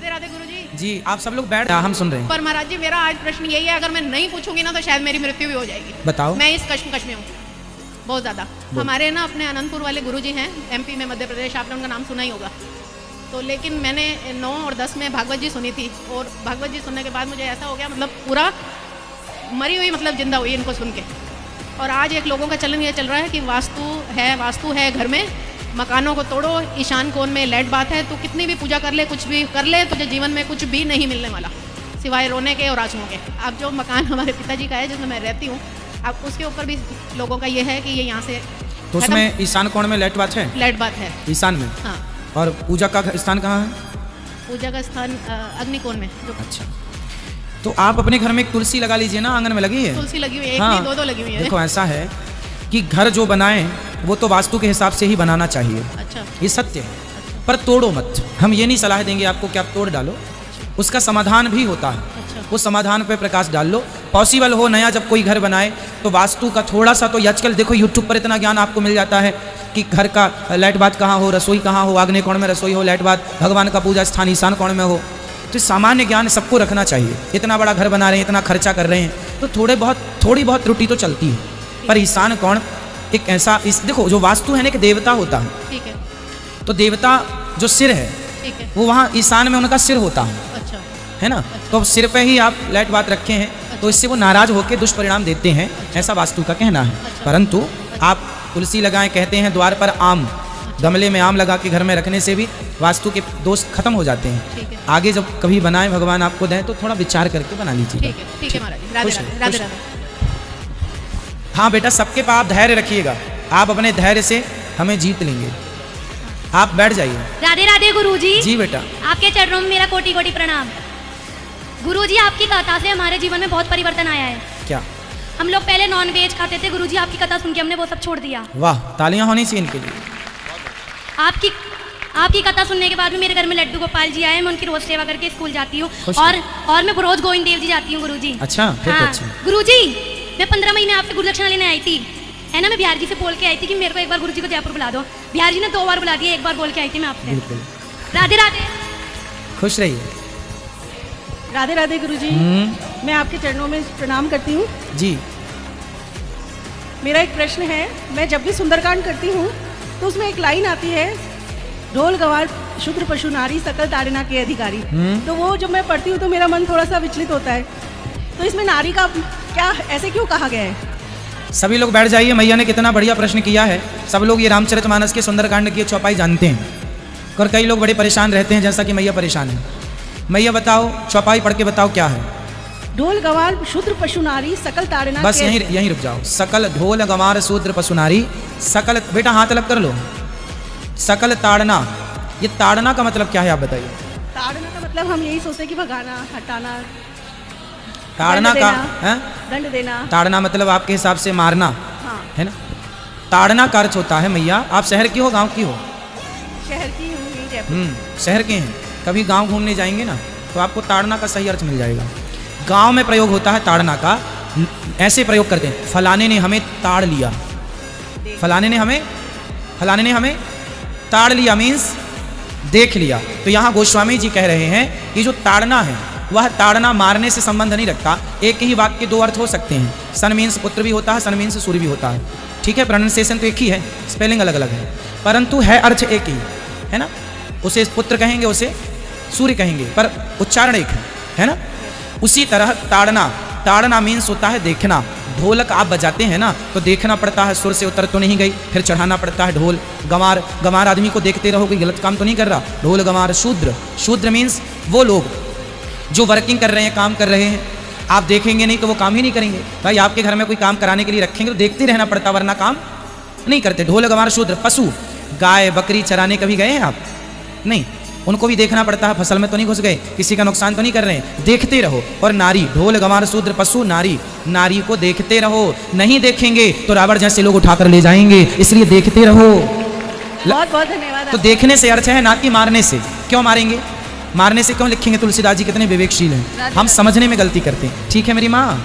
राधे राधे गुरुजी। जी आप सब लोग बैठ, हम सुन रहे हैं। पर महाराज जी मेरा आज प्रश्न यही है, अगर मैं नहीं पूछूंगी ना तो शायद मेरी मृत्यु भी हो जाएगी। बताओ। मैं इस कश्मकश में हूँ बहुत ज़्यादा। हमारे ना अपने अनंतपुर वाले गुरुजी हैं MP में, मध्य प्रदेश, आपने उनका नाम सुना ही होगा। तो लेकिन मैंने 9 और 10 में भागवत जी सुनी थी, और भागवत जी सुनने के बाद मुझे ऐसा हो गया, मतलब पूरा मरी हुई मतलब जिंदा हुई इनको सुन के। और आज एक लोगों का चलन ये चल रहा है कि वास्तु है घर में, मकानों को तोड़ो, ईशान कोण में लेट बात है, तो कितनी भी पूजा कर ले, कुछ भी कर ले, तुझे जीवन में कुछ भी नहीं मिलने वाला सिवाय रोने के और आंसुओं के। अब जो मकान हमारे पिताजी का है जिसमें मैं रहती हूँ, अब उसके ऊपर भी लोगों का ये है कि ये यहाँ से, तो उसमें ईशान कोण में लेट बात है? लेट बात है ईशान में। हाँ। और पूजा का स्थान कहाँ है? पूजा का स्थान अग्निकोण में। अच्छा, तो आप अपने घर में एक तुलसी लगा लीजिए ना, आंगन में लगी है? तुलसी लगी हुई है, हाँ, एक नहीं, दो लगी हुई है। देखो ऐसा है कि घर जो बनाए वो तो वास्तु के हिसाब से ही बनाना चाहिए। अच्छा, ये सत्य है। पर तोड़ो मत। हम ये नहीं सलाह देंगे आपको कि आप तोड़ डालो, उसका समाधान भी होता है। अच्छा। उस समाधान पे प्रकाश डाल लो। पॉसिबल हो नया जब कोई घर बनाए तो वास्तु का थोड़ा सा, तो आजकल देखो यूट्यूब पर इतना ज्ञान आपको मिल जाता है कि घर का लाइट बात कहाँ हो, रसोई कहाँ हो, आग्नेय कोण में रसोई हो, लाइट बात, भगवान का पूजा स्थान ईशान कोण में हो। तो सामान्य ज्ञान सबको रखना चाहिए। इतना बड़ा घर बना रहे हैं, इतना खर्चा कर रहे हैं, तो थोड़ी बहुत त्रुटि तो चलती है। पर ईशान कोण एक ऐसा, देखो जो वास्तु है ना, एक देवता होता है। ठीक है। तो देवता जो सिर है, ठीक है, वो वहाँ ईशान में उनका सिर होता है। अच्छा, है ना? अच्छा। तो सिर पे ही आप लाइट बात रखे हैं, तो इससे वो नाराज होकर दुष्परिणाम देते हैं। अच्छा। ऐसा वास्तु का कहना है। अच्छा। परंतु अच्छा। आप तुलसी लगाएं, कहते हैं द्वार पर आम, गमले में आम लगा के घर में रखने से भी वास्तु के दोष खत्म हो जाते हैं। ठीक है। आगे जब कभी बनाए भगवान आपको दें तो थोड़ा विचार करके बना लीजिए। ठीक है, ठीक है महाराज जी। राधे राधे राधे राधे। हाँ बेटा, सबके पास आप धैर्य रखिएगा। आप अपने धैर्य से हमें जीत लेंगे। आप बैठ जाइए। राधे राधे गुरुजी। जी बेटा। आपके चरणों में मेरा कोटि कोटि प्रणाम। गुरुजी, आपकी कथा से हमारे जीवन में बहुत परिवर्तन आया है। क्या? हम लोग पहले नॉन वेज खाते थे, गुरुजी आपकी कथा सुन के हमने वो सब छोड़ दिया। वाह, तालियां होनी चाहिए इनके लिए। आपकी कथा सुनने के बाद में मेरे घर में लड्डू गोपाल जी आए, मैं उनकी रोज सेवा करके स्कूल जाती हूँ, और मैं रोज गोविंद देव जी जाती हूँ गुरुजी। अच्छा, फिर तो अच्छा। गुरुजी, मैं 15 महीने आपसे गुरुदक्षिणा लेने आई थी, है ना? मैं बिहार जी से बोल के आई थी कि मेरे को एक बार गुरुजी को जयपुर बुला दो। बिहार जी ने 2 बार बुला दिया, 1 बार बोल के आई थी मैं आपसे। बिल्कुल। राधे राधे। खुश रहिए। राधे राधे गुरुजी। मैं आपके चरणों में प्रणाम करती हूँ जी। मेरा एक प्रश्न है, मैं जब भी सुंदरकांड करती हूँ तो उसमें एक लाइन आती है, ढोल गवार शूद्र पशु नारी सकल ताड़ना के अधिकारी। तो वो जब मैं पढ़ती हूँ तो मेरा मन थोड़ा सा विचलित होता है। तो इसमें नारी का क्या, ऐसे क्यों कहा गया है? सभी लोग बैठ जाइए। मैया ने कितना बढ़िया प्रश्न किया है। सब लोग ये रामचरितमानस के सुंदरकांड की चौपाई जानते हैं, और कई लोग बड़े परेशान रहते हैं, जैसा कि मैया परेशान है। मैया बताओ, चौपाई पढ़ के बताओ क्या है। ढोल गवार शूद्र पशु नारी सकल ताड़ना। बस यहीं रुक जाओ। सकल ढोल गवार शूद्र पशु नारी सकल, बेटा हाथ अलग कर लो। सकल ताड़ना, ये ताड़ना का मतलब क्या है आप बताइए। ताड़ना का मतलब हम यही सोचते हैं कि भगाना, हटाना। ताड़ना का है दंड देना। ताड़ना मतलब आपके हिसाब से मारना। हाँ। है ना? ताड़ना का अर्थ होता है, मैया आप शहर की हो गांव की हो? शहर की हूँ, जयपुर। शहर के हैं। कभी गांव घूमने जाएंगे ना तो आपको ताड़ना का सही अर्थ मिल जाएगा। गांव में प्रयोग होता है ताड़ना का, ऐसे प्रयोग करते हैं, फलाने ने हमें ताड़ लिया, फलाने ने हमें ताड़ लिया, मीन्स देख लिया। तो यहाँ गोस्वामी जी कह रहे हैं कि जो ताड़ना है वह ताड़ना मारने से संबंध नहीं रखता। एक ही वाक्य के 2 अर्थ हो सकते हैं। सन मीन्स पुत्र भी होता है, सन मीन्स सूर्य भी होता है। ठीक है, प्रोनाउंसिएशन तो एक ही है, स्पेलिंग अलग अलग है, परंतु है अर्थ एक ही है ना। उसे पुत्र कहेंगे, उसे सूर्य कहेंगे, पर उच्चारण एक है ना। उसी तरह ताड़ना मीन्स होता है देखना। ढोलक आप बजाते हैं ना तो देखना पड़ता है, सुर से उतर तो नहीं गई, फिर चढ़ाना पड़ता है ढोल। गंवार आदमी को देखते रहो कोई गलत काम तो नहीं कर रहा। ढोल गंवार शूद्र मीन्स वो लोग जो वर्किंग कर रहे हैं, काम कर रहे हैं। आप देखेंगे नहीं तो वो काम ही नहीं करेंगे। भाई आपके घर में कोई काम कराने के लिए रखेंगे तो देखते रहना पड़ता, वरना काम नहीं करते। ढोल गंवार शूद्र। पशु, गाय बकरी चराने कभी गए हैं आप? नहीं, उनको भी देखना पड़ता है, फसल में तो नहीं घुस गए, किसी का नुकसान तो नहीं कर रहे हैं, देखते रहो। और नारी, ढोल गंवार शूद्र पशु नारी को देखते रहो। नहीं देखेंगे तो रावण जैसे लोग उठाकर ले जाएंगे, इसलिए देखते रहो। बहुत बहुत धन्यवाद। तो देखने से अर्थ है, ना कि मारने से। क्यों मारेंगे? मारने से क्यों लिखेंगे? तुलसीदास जी कितने विवेकशील हैं। हम समझने में गलती करते हैं। ठीक है मेरी माँ।